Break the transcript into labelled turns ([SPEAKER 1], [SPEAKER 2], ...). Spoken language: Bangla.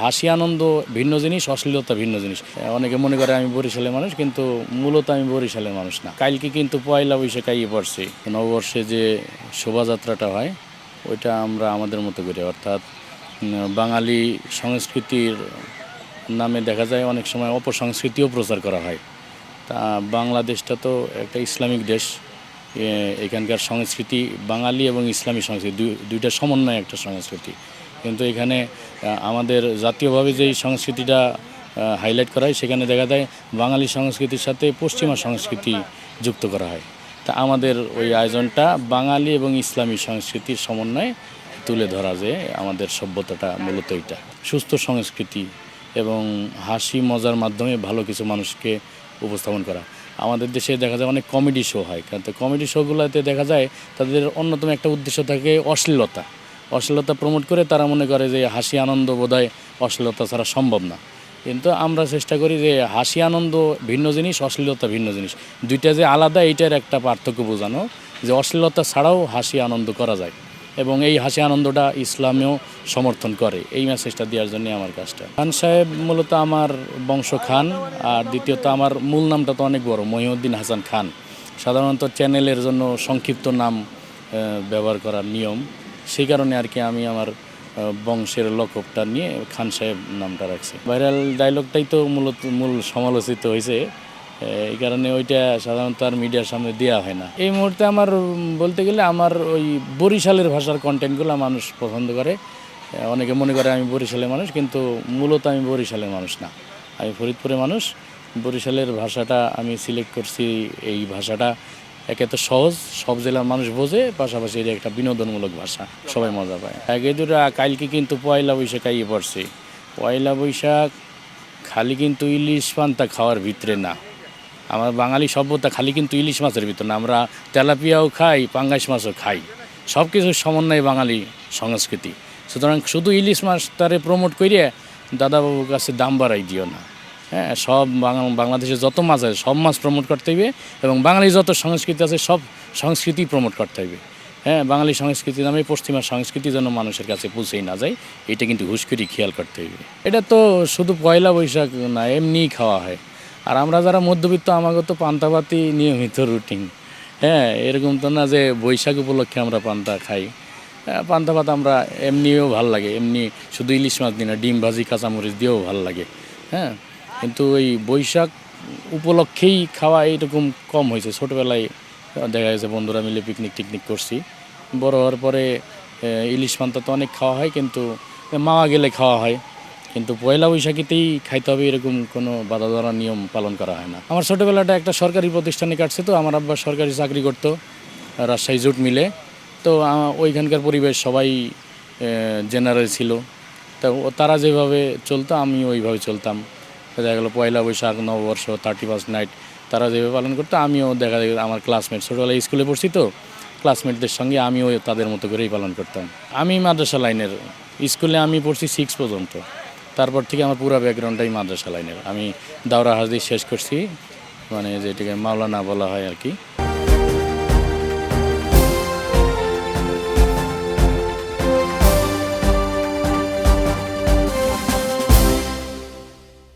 [SPEAKER 1] হাসি আনন্দ ভিন্ন জিনিস, অশ্লীলতা ভিন্ন জিনিস। অনেকে মনে করে আমি বরিশালের মানুষ, কিন্তু মূলত আমি বরিশালের মানুষ না। কালকে কিন্তু পয়লা বৈশাখ আইয়ে পড়ছে। নববর্ষে যে শোভাযাত্রাটা হয় ওইটা আমরা আমাদের মতো করি, অর্থাৎ বাঙালি সংস্কৃতির নামে দেখা যায় অনেক সময় অপসংস্কৃতিও প্রচার করা হয়। তা বাংলাদেশটা তো একটা ইসলামিক দেশ, এখানকার সংস্কৃতি বাঙালি এবং ইসলামী সংস্কৃতি দুইটা সমন্বয় একটা সংস্কৃতি। কিন্তু এখানে আমাদের জাতীয়ভাবে যেই সংস্কৃতিটা হাইলাইট করা হয়, সেখানে দেখা যায় বাঙালি সংস্কৃতির সাথে পশ্চিমা সংস্কৃতি যুক্ত করা হয়। তা আমাদের ওই আয়োজনটা বাঙালি এবং ইসলামী সংস্কৃতির সমন্বয়ে তুলে ধরা, যে আমাদের সভ্যতাটা মূলত এটা সুস্থ সংস্কৃতি এবং হাসি মজার মাধ্যমে ভালো কিছু মানুষকে উপস্থাপন করা। আমাদের দেশে দেখা যায় অনেক কমেডি শো হয়, কিন্তু কমেডি শোগুলোতে দেখা যায় তাদের অন্যতম একটা উদ্দেশ্য থাকে অশ্লীলতা প্রমোট করে। তারা মনে করে যে হাসি আনন্দ বোধহয় অশ্লীলতা ছাড়া সম্ভব না। কিন্তু আমরা চেষ্টা করি যে হাসি আনন্দ ভিন্ন জিনিস, অশ্লীলতা ভিন্ন জিনিস, দুইটা যে আলাদা এইটার একটা পার্থক্য বোঝানো, যে অশ্লীলতা ছাড়াও হাসি আনন্দ করা যায় এবং এই হাসি আনন্দটা ইসলামেও সমর্থন করে। এই মেসেজটা দেওয়ার জন্য আমার কাজটা। খান সাহেব মূলত আমার বংশ খান, আর দ্বিতীয়ত আমার মূল নামটা তো অনেক বড়, মহিউদ্দিন হাসান খান। সাধারণত চ্যানেলের জন্য সংক্ষিপ্ত নাম ব্যবহার করার নিয়ম, সেই কারণে আর কি আমি আমার বংশের লকবটা নিয়ে খান সাহেব নামটা রাখছি। ভাইরাল ডায়লগটাই তো মূল সমালোচিত হয়েছে, এই কারণে ওইটা সাধারণত আর মিডিয়ার সামনে দেওয়া হয় না। এই মুহূর্তে আমার বলতে গেলে আমার ওই বরিশালের ভাষার কন্টেন্টগুলো মানুষ পছন্দ করে। অনেকে মনে করে আমি বরিশালের মানুষ, কিন্তু মূলত আমি বরিশালের মানুষ না, আমি ফরিদপুরের মানুষ। বরিশালের ভাষাটা আমি সিলেক্ট করছি, এই ভাষাটা একে তো সহজ, সব জেলার মানুষ বোঝে, পাশাপাশি এটা একটা বিনোদনমূলক ভাষা, সবাই মজা পায়। আগে দুটা কালকে কিন্তু পয়লা বৈশাখ আইয়ে পড়ছে। পয়লা বৈশাখ খালি কিন্তু ইলিশ পান্তা খাওয়ার ভিতরে না, আমার বাঙালি সভ্যতা খালি কিন্তু ইলিশ মাছের ভিতর না, আমরা তেলাপিয়াও খাই, পাঙ্গাস মাছও খাই, সব কিছুর সমন্বয়ে বাঙালি সংস্কৃতি। সুতরাং শুধু ইলিশ মাছটারে প্রমোট করিয়ে দাদাবাবুর কাছে দাম বাড়াই দিও না। হ্যাঁ, সব বাংলাদেশে যত মাছ আছে সব মাছ প্রমোট করতে হবে, এবং বাঙালি যত সংস্কৃতি আছে সব সংস্কৃতি প্রমোট করতে হবে। হ্যাঁ, বাঙালি সংস্কৃতি নামে পশ্চিমা সংস্কৃতি যেন মানুষের কাছে পৌঁছেই না যায়, এটা কিন্তু হুঁশ করে খেয়াল করতে হবে। এটা তো শুধু পয়লা বৈশাখ না, এমনিই খাওয়া হয়। আর আমরা যারা মধ্যবিত্ত, আমাকে তো পান্তাভাতই নিয়মিত রুটিন। হ্যাঁ, এরকম তো না যে বৈশাখ উপলক্ষে আমরা পান্তা খাই। পান্তা ভাত আমরা এমনিও ভাল লাগে, এমনি শুধু ইলিশ মাছ দিই না, ডিম ভাজি কাঁচামরিচ দিয়েও ভাল লাগে। হ্যাঁ, কিন্তু ওই বৈশাখ উপলক্ষেই খাওয়া এইরকম কম হয়েছে। ছোটোবেলায় দেখা গেছে বন্ধুরা মিলে পিকনিক টিকনিক করছি, বড় হওয়ার পরে ইলিশ পান্তা তো অনেক খাওয়া হয়, কিন্তু মাওয়া গেলে খাওয়া হয়, কিন্তু পয়লা বৈশাখীতেই খাইতে হবে এরকম কোনো বাধা ধরা নিয়ম পালন করা হয় না। আমার ছোটোবেলাটা একটা সরকারি প্রতিষ্ঠানে কাটছে, তো আমার আব্বা সরকারি চাকরি করতো রাজশাহী জুট মিলে। তো ওইখানকার পরিবেশ সবাই জেনারেল ছিল, তা তারা যেভাবে চলতো আমি ওইভাবে চলতাম। দেখা গেলো পয়লা বৈশাখ, নববর্ষ, 31 নাইট তারা যেভাবে পালন করতো আমিও দেখা যায় আমার ক্লাসমেট, ছোটোবেলায় স্কুলে পড়ছি তো ক্লাসমেটদের সঙ্গে আমিও তাদের মতো করেই পালন করতাম। আমি মাদ্রাসা লাইনের, স্কুলে আমি পড়ছি 6 পর্যন্ত, তারপর থেকে আমার পুরো ব্যাকগ্রাউন্ডটাই মাদ্রাসা লাইনের। আমি দাওরা হাদিস শেষ করছি, মানে যেটাকে মাওলানা বলা হয় আর কি।